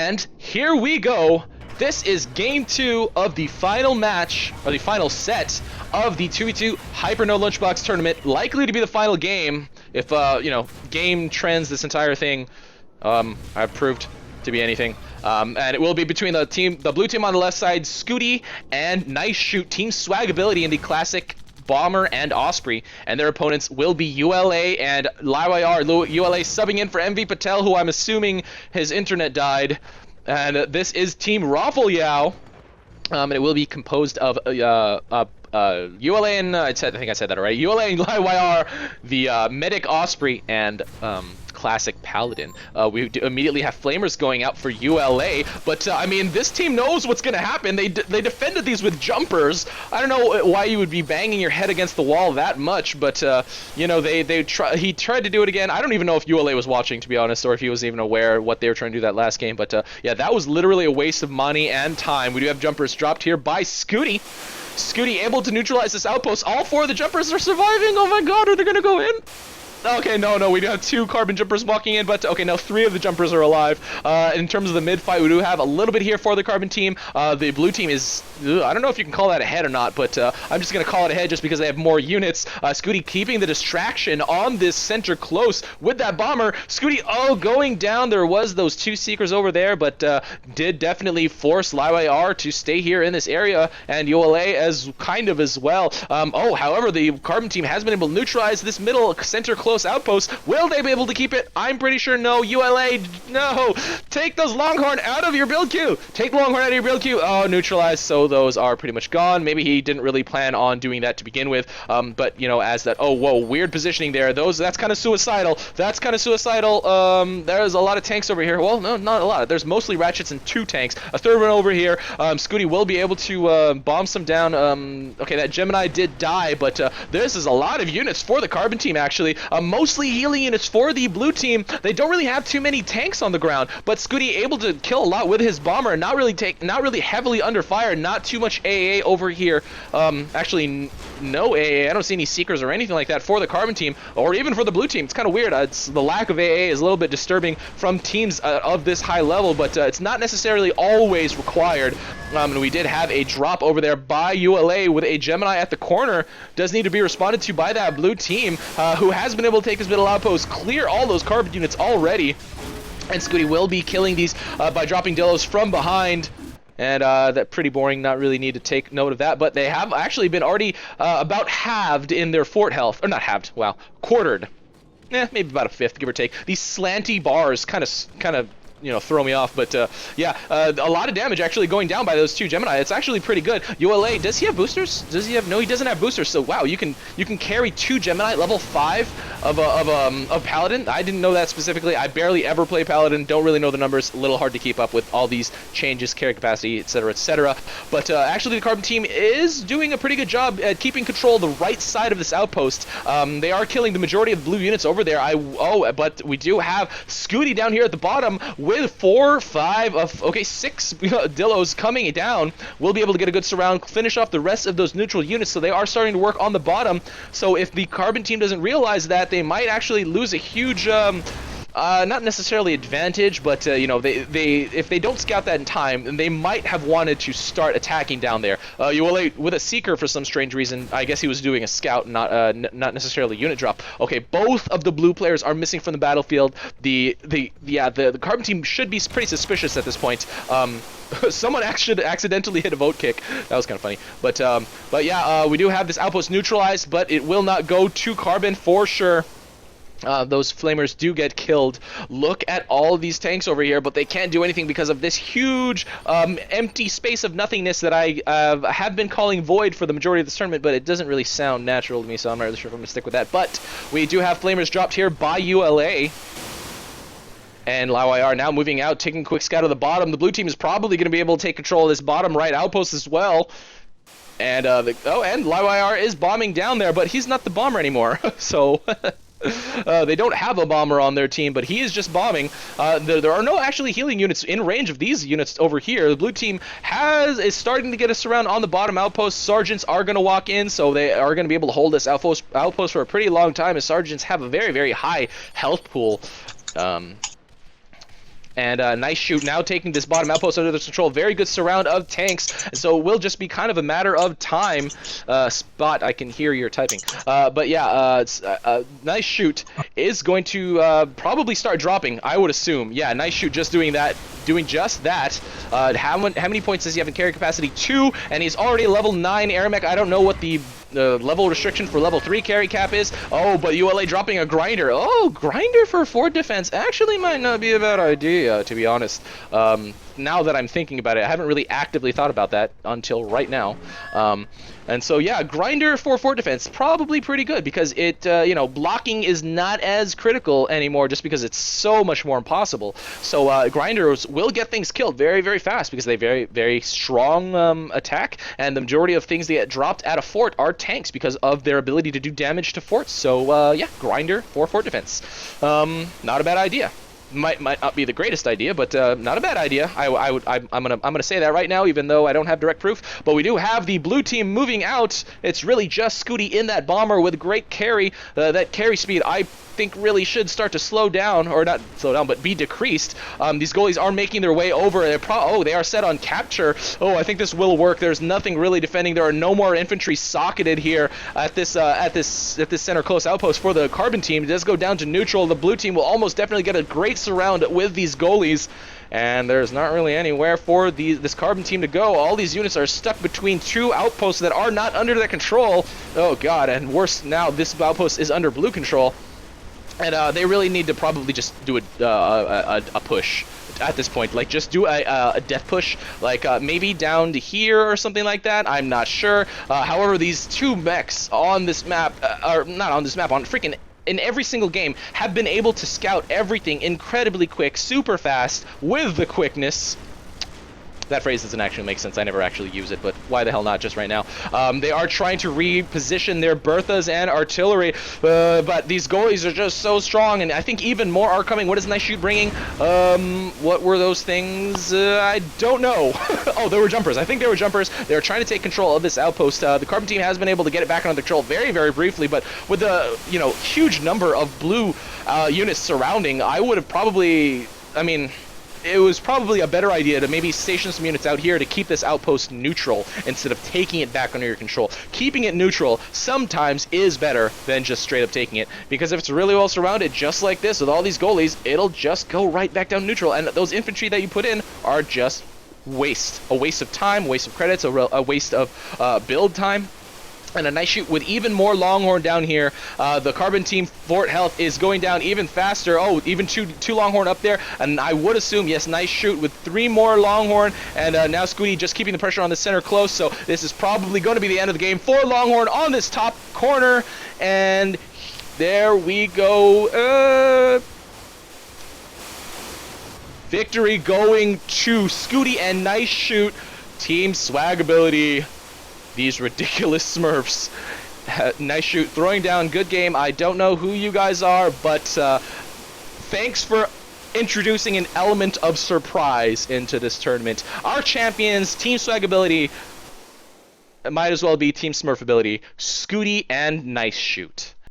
And here we go. This is game 2 of the final match, or the final set of the 2v2 Hyper No Lunchbox tournament. Likely to be the final game if, you know, game trends, this entire thing, have proved to be anything. And it will be between the blue team on the left side, Scuti, and NiceShoot, Team Swagability in the classic Bomber and Osprey, and their opponents will be ULA and LaiYR ULA subbing in for MV Patel, who I'm assuming his internet died. And this is Team ROFLYAO, and it will be composed of ULA and I think I said that already. ULA and LaiYR, the Medic Osprey, and Classic Paladin. We immediately have Flamers going out for ULA, but I mean, this team knows what's going to happen. They defended these with jumpers. I don't know why you would be banging your head against the wall that much, but you know, he tried to do it again. I don't even know if ULA was watching, to be honest, or if he was even aware what they were trying to do that last game. But yeah, that was literally a waste of money and time. We do have jumpers dropped here by Scuti. Scuti able to neutralize this outpost. All 4 of the jumpers are surviving. Oh my god, are they going to go in? Okay, no, we do have 2 carbon jumpers walking in, but okay, now 3 of the jumpers are alive. In terms of the mid fight, we do have a little bit here for the carbon team. The blue team is, I don't know if you can call that a head or not, but I'm just going to call it a head just because they have more units. Scuti keeping the distraction on this center close with that bomber. Scuti, going down. There was those 2 seekers over there, but did definitely force LaiYR to stay here in this area, and ULA as well. However, the carbon team has been able to neutralize this middle center close outpost. Will they be able to keep it? I'm pretty sure no. ULA, no. Take those Longhorn out of your build queue. Take Longhorn out of your build queue. Oh, neutralized. So those are pretty much gone. Maybe he didn't really plan on doing that to begin with. But you know, as that, oh, whoa, weird positioning there. That's kind of suicidal. That's kind of suicidal. There's a lot of tanks over here. Well, no, not a lot. There's mostly ratchets and 2 tanks. A third one over here. Scuti will be able to bomb some down. Okay, that Gemini did die, but this is a lot of units for the carbon team, actually. Mostly healing units for the blue team. They don't really have too many tanks on the ground, but Scuti able to kill a lot with his bomber, not really heavily under fire, not too much AA over here. Actually, no AA. I don't see any seekers or anything like that for the carbon team, or even for the blue team. It's kind of weird. The lack of AA is a little bit disturbing from teams of this high level, but it's not necessarily always required. And we did have a drop over there by ULA with a Gemini at the corner. Does need to be responded to by that blue team, who has been able to take this middle outpost, clear all those carbon units already. And Scuti will be killing these by dropping Dillos from behind. And that pretty boring, not really need to take note of that. But they have actually been already about halved in their fort health. Or not halved, wow, quartered. Maybe about a fifth, give or take. These slanty bars kind of you know, throw me off, but yeah, a lot of damage actually going down by those 2 Gemini. It's actually pretty good. ULA, does he have boosters? Does he have? No, he doesn't have boosters. So wow, you can carry 2 Gemini level 5 of Paladin. I didn't know that specifically. I barely ever play Paladin. Don't really know the numbers. A little hard to keep up with all these changes, carry capacity, etc., etc. But actually, the carbon team is doing a pretty good job at keeping control of the right side of this outpost. They are killing the majority of the blue units over there. But we do have Scuti down here at the bottom with 4, 5 of, okay, 6 Dillos coming down. We'll be able to get a good surround, finish off the rest of those neutral units. So they are starting to work on the bottom. So if the carbon team doesn't realize that, they might actually lose a huge not necessarily advantage, but you know, if they don't scout that in time, then they might have wanted to start attacking down there. ULA with a seeker for some strange reason. I guess he was doing a scout, not necessarily unit drop. Okay, both of the blue players are missing from the battlefield. The carbon team should be pretty suspicious at this point. Someone actually accidentally hit a vote kick. That was kind of funny. But yeah, we do have this outpost neutralized, but it will not go to carbon for sure. Those flamers do get killed. Look at all of these tanks over here, but they can't do anything because of this huge empty space of nothingness that I have been calling void for the majority of this tournament, but it doesn't really sound natural to me, so I'm not really sure if I'm going to stick with that. But we do have flamers dropped here by ULA. And LaiYR now moving out, taking a quick scout of the bottom. The blue team is probably going to be able to take control of this bottom right outpost as well. And and LaiYR is bombing down there, but he's not the bomber anymore. So they don't have a bomber on their team, but he is just bombing. There are no actually healing units in range of these units over here. The blue team is starting to get us around on the bottom outpost. Sergeants are going to walk in, so they are going to be able to hold this outpost for a pretty long time, as sergeants have a very, very high health pool. And NiceShoot now taking this bottom outpost under their control. Very good surround of tanks. And so it will just be kind of a matter of time. Spot, I can hear your typing. But yeah, NiceShoot is going to probably start dropping, I would assume. Yeah, NiceShoot just doing just that. How many points does he have in carry capacity? 2, and he's already level 9 AirMech. I don't know what the level restriction for level 3 carry cap is. Oh, but ULA dropping a grinder. Oh, grinder for fort defense actually might not be a bad idea, to be honest. Now that I'm thinking about it, I haven't really actively thought about that until right now. And so yeah, grinder for fort defense probably pretty good because it you know, blocking is not as critical anymore just because it's so much more impossible. So grinders will get things killed very, very fast because they very, very strong attack, and the majority of things that get dropped at a fort are tanks because of their ability to do damage to forts. So yeah, grinder for fort defense. Not a bad idea. Might not be the greatest idea, but not a bad idea. I'm gonna say that right now, even though I don't have direct proof. But we do have the blue team moving out. It's really just Scuti in that bomber with great carry. That carry speed, I think, really should start to slow down, or not slow down, but be decreased. These goalies are making their way over. They are set on capture. Oh, I think this will work. There's nothing really defending. There are no more infantry socketed here at this center close outpost for the Carbon team. It does go down to neutral. The blue team will almost definitely get a great surround with these goalies, and there's not really anywhere for this Carbon team to go. All these units are stuck between 2 outposts that are not under their control. Oh god, and worse now, this outpost is under blue control. And they really need to probably just do a push at this point. Like, just do a death push, like maybe down to here or something like that. I'm not sure. However, these 2 mechs on this map, or not on this map, on freaking in every single game, have been able to scout everything incredibly quick, super fast, with the quickness. That phrase doesn't actually make sense. I never actually use it, but why the hell not just right now? They are trying to reposition their Berthas and artillery, but these goalies are just so strong, and I think even more are coming. What is NiceShoot bringing? What were those things? I don't know. Oh, there were jumpers. I think there were jumpers. They were trying to take control of this outpost. The Carbon team has been able to get it back under control very, very briefly, but with the, you know, huge number of blue units surrounding, I would have probably, I mean, it was probably a better idea to maybe station some units out here to keep this outpost neutral instead of taking it back under your control. Keeping it neutral sometimes is better than just straight up taking it, because if it's really well surrounded, just like this with all these goalies, it'll just go right back down neutral, and those infantry that you put in are just a waste of time, waste of credits, a waste of build time. And a NiceShoot with even more Longhorn down here. The Carbon team fort health is going down even faster. Oh, even two Longhorn up there. And I would assume, yes, NiceShoot with 3 more Longhorn. And now Scuti just keeping the pressure on the center close. So this is probably going to be the end of the game for Longhorn on this top corner. And there we go. Victory going to Scuti and NiceShoot. Team swag ability. These ridiculous Smurfs. NiceShoot throwing down, good game. I don't know who you guys are, but thanks for introducing an element of surprise into this tournament. Our champions, Team Swag ability, might as well be Team Smurf ability, Scuti and NiceShoot.